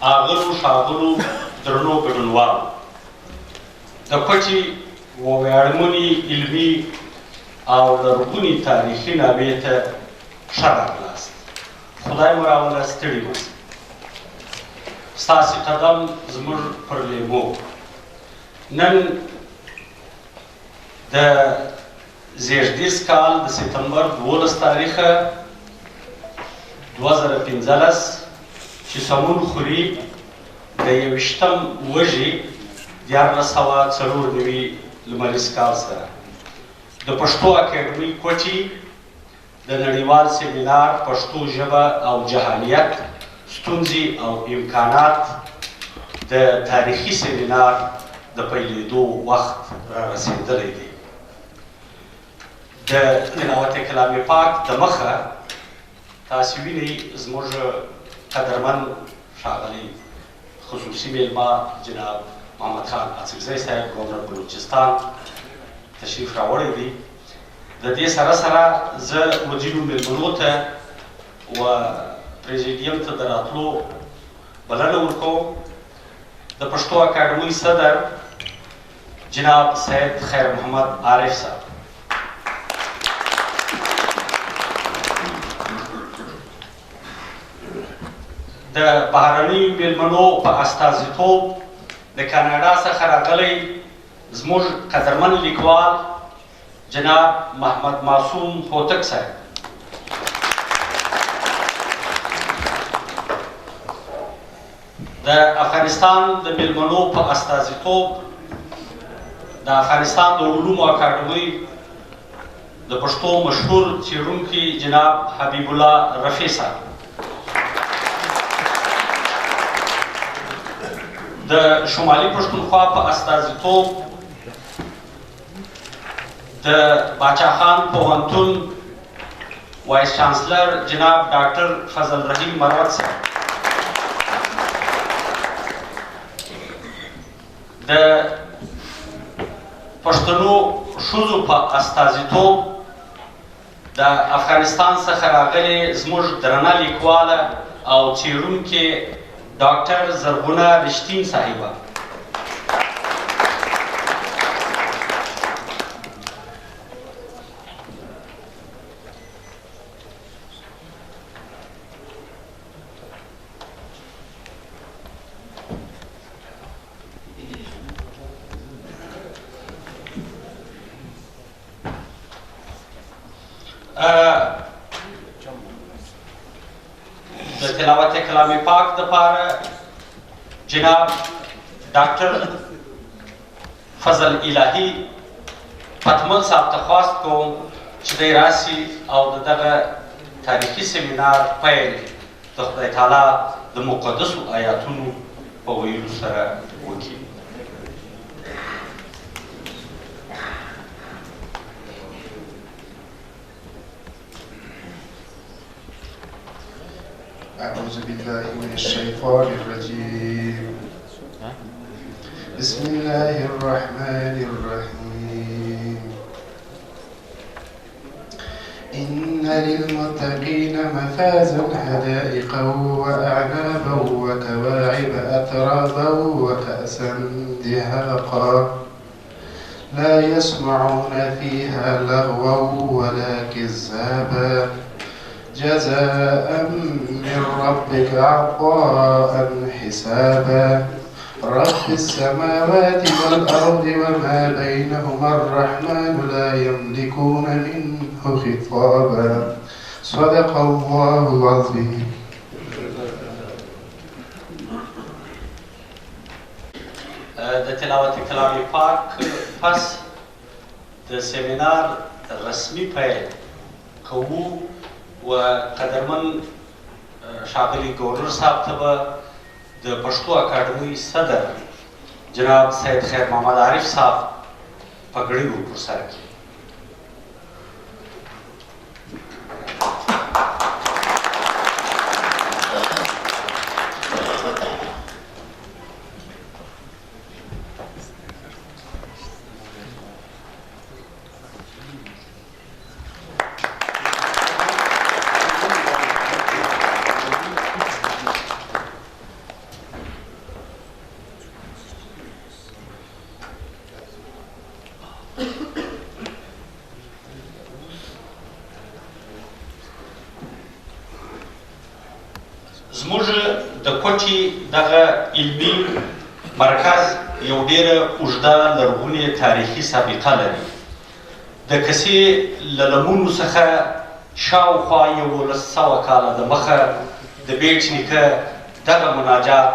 آغلو ښاغلو درنو ګډونوالو، د کوټې و ویاړمنې علمي او لرغونې تاریخي نامې ته ښه راغلاست. خدای مو راوله ستړي مه ستاسې قدم زموږ پر لیمو. نن د زیږدیز کال د سپتمبر 12 تاریخه 2015 چې سمون خوري د 21 وږي 1494 لمریز کال سره د پښتو اکاډمۍ کوټې د نړیوال سیمینار پښتو ژبه او جهانیت ستونزې او امکانات د تاریخي سیمینار د پیلېدو وخت را رسېدلی دی. د تلاوت کلام پاک د مخه تاسې وینئ زموږ قدرمن ښاغلی خصوصي میلمه جناب محمد خان اڅکزی صاحب ګورنر بلوچستان تشریف راوړی دی. د دې سره سره زه وجیبو میلمنو ته و پریزیډیم ته د راتلو بلنه ورکوم. د پښتو اکاډمۍ صدر جناب سید خیر محمد عارف صاحب، د بهرنیو میلمنو په استازیتوب د کاناډا څخه راغلی زموږ قدرمن لیکوال جناب محمد معصوم هوتک صاحب، د افغانستان د میلمنو په استازیتوب د افغانستان د علومو اکاډمۍ د پښتو مشهور څېړونکي جناب حبیب الله رفیع صاحب، د شمالي پښتونخوا په استازیتوب د باچا خان پوهنتون وایس چانسلر جناب ډاکټر فضل رحیم مروت صاحب، د پښتنو ښځو په استازیتوب د افغانستان څخه راغلې زموږ درنه لیکواله او څېړونکې ډاکټر زرغونه رشتین صاحبه، د تلاوت کلام پاک دپاره جناب ډاکټر فضل الهي پتمل صاحب ته خواست کوم چې دی راسي او د دغه تاریخي سیمینار پیل د خدای تعالی د مقدسو آیاتونو په ویلو سره وکړي. أعوذ بالله من الشيطان الرجيم. بسم الله الرحمن الرحيم. إن للمتقين مفازا حدائق وأعنابا وكواعب أترابا وكأسا دهاقا لا يسمعون فيها لغوا ولا كذابا جزاء من ربك عطاء حسابا رب السماوات والأرض وما بينهما الرحمن لا يملكون منه خطابا صدق الله العظيم. د تلاوت کلام پاک پس د سیمینار رسمي پیل کوو و قدرمن ښاغلي ګورنر صاحب ته به د پښتو اکاډمۍ صدر جناب سید خیر محمد عارف صاحب پګړۍ ور پر سر کړي. زموږ د کوټي دغه علمي مرکز یو ډېره اوږده لرغونې تاریخي سابقه لري. د کسې له لمنو څخه شاوخوا 1100 کاله د مخه د بیټ نیکه دغه مناجات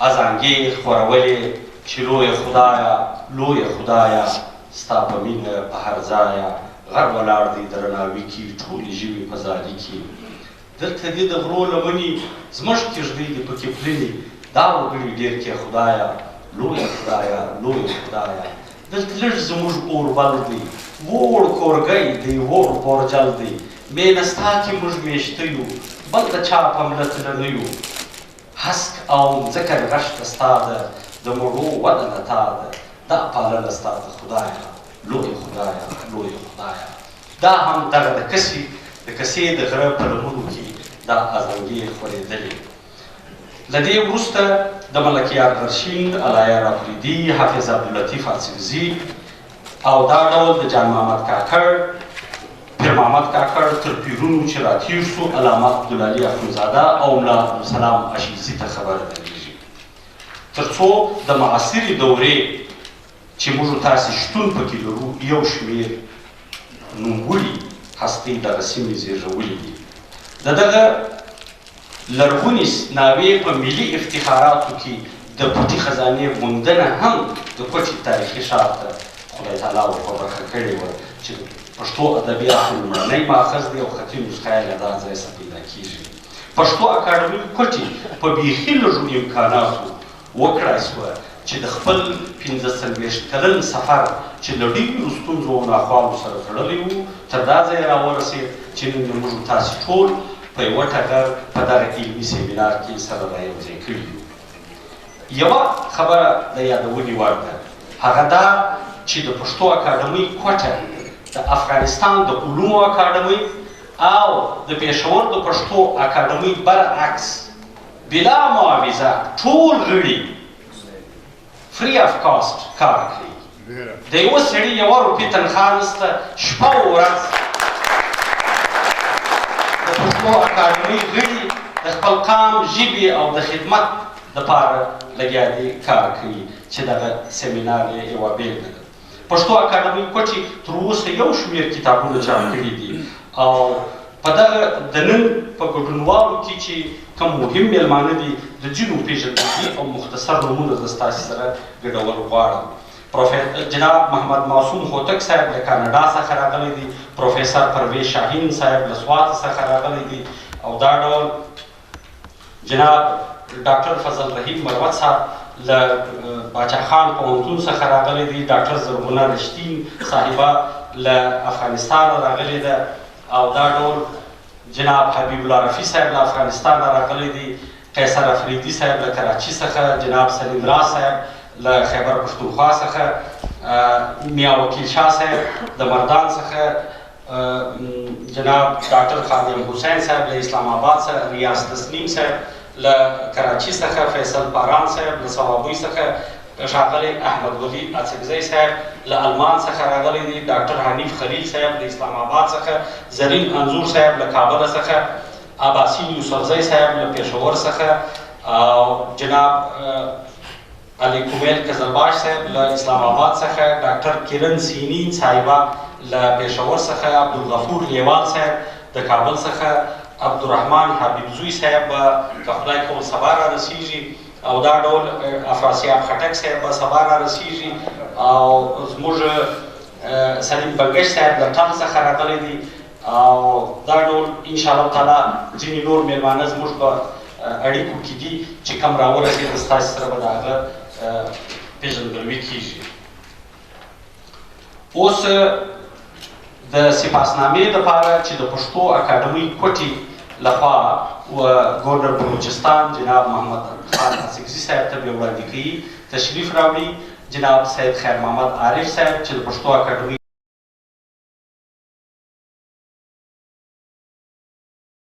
ازانګې خورولې چې لویه خدایه ستا په مینه په هر ځایه غر ولاړ دی درناوي کې ټولې ژوي په ځالي کې دلته دې د غرو لمنې زموږ کېږدۍ دي پکې پلنې دا وګړي ډېر کې خدایه لویه خدایه دلته لږ زموږ اوربل دی ووړ کورګی دی ووړ بورجل دی مینه ستا کې موږ میشته یو بل د چا په مله تله نه یو هسک او مځکه نغښته ستا ده د مړو وده نه تا ده دا پالنه ستا ده خدایه لویه خدایه دا هم دغه د کسې د غره په لمنو کې دا ازانګې خورېدلې. له دې وروسته د ملکیار غرشین، علایار افریدي، حافظ عبداللطیف اڅکزي او دا ډول د جان محمد کاکړ، پیر محمد کاکړ تر پیرونو چې راتېر سو علامه عبدالعلي اخندزاده او ملا عبدالسلام اشیزي ته خبره درېږي. تر څو د معاصرې دورې چې موږ تاسې شتون پکې لرو یو شمېر نوموړي هستۍ دغه سیمې زېږولي دي. د دغه لرغونې ناوې په ملي افتخاراتو کې د پټي خزانې موندنه هم د کوټي تاریخي ښار ته خدای تعالی ورپه برخه کړې وه چې پښتو ادبیاتو لومړنی ماخذ دی او خطي نسخه یې له دا ځای څخه پیدا کېږي. پښتو اکاډمي کوټي په بیخي لږو امکاناتو وکړای سوه چې د خپل 45 کلن سفر چې له ډېرو ستونزو او ناخوالو سره تړلی و تر دا ځای راورسېد چې نن موږ تاسې ټول په یوه ټغر په دغه علمي سیمینار کې سره رایوځای کړي یو. یوه خبره د یادونې وړ ده، هغه دا چې د پښتو اکاډمۍ کوټه د افغانستان د علومو اکاډمۍ او د پېښور د پښتو اکاډمۍ برعکس بلا معاوضه ټول غړي فري اف کاسټ کار کوي. د یوه سړي 1 روپۍ تنخوا نشته، شپه و ورځ د پښتو اکاډمۍ غړي د خپل قام ژبې او د خدمت دپاره لګیا دي کار کوي چې دغه سیمینار یې یوه بېلګه ده. پښتو اکاډمۍ کوټي تر اوسه یو شمېر کتابونه چاپ کړي دي او په دغه د نن په ګډونوالو کې چې کوم مهم میلمانه دي د ځینو پېژندګي او مختصر نومونه زه ستاسې سره ګډول غواړم. جناب محمد معصوم هوتک صاحب له کاناډا څخه راغلی دی، پروفیسر پرویز شاهین صاحب له سوات څخه راغلی دی او دا ډول جناب ډاکټر فضل رحیم مروت صاحب له باچا خان پوهنتون څخه راغلی دی، ډاکټر زرغونه رشتین صاحبه له افغانستان راغلی ده او دا ډول جناب حبیب الله رفیع صاحب له افغانستان راغلی دی، قیصر افریدي صاحب له کراچي څخه، جناب سلیم راز صاحب له خیبر پښتونخوا څخه، میا وکیل شاه صاحب د مردان څخه، جناب ډاکټر خادم حسین صاحب له اسلام آباد څخه، ریاض تسنیم صاحب له کراچي څخه، فیصل پاران صاحب له صوابۍ څخه، ښاغلی احمد ولي اڅکزی صاحب له المان څخه راغلی دی، ډاکټر حنیف خلیل صاحب له اسلام آباد څخه، زرین انځور صاحب له کابل څخه، عباسین یوسفزی صاحب له پېښور څخه او جناب علي کومیل قزلباش صاحب له اسلام آباد څخه، ډاکټر کرن سینی صاحبه له پېښور څخه، عبدالغفور لیوال صاحب د کابل څخه، عبدالرحمن حبیب زوی صاحب به که خدای کول سبا را رسیږي او دا ډول افراسیاب خټک صاحب به سبا را رسیږي او زموږ سلیم بنګش صاحب له ټل څخه راغلی دی او دا ډول انشاءالله تعالی ځینې نور میلمانه زموږ په اړیکو کې دي چې کوم راورسېد ستاسې سره به د هغه پېژندګلوي کېږي. اوس د سپاسنامې دپاره چې د پښتو اکاډمۍ کوټي لخوا ګورنر بلوچستان جناب محمد خان اڅکزي صاحب ته به وړاندې کوي، تشریف راوړي جناب سید خیر محمد عارف صاحب چې د پښتو اکاډمۍ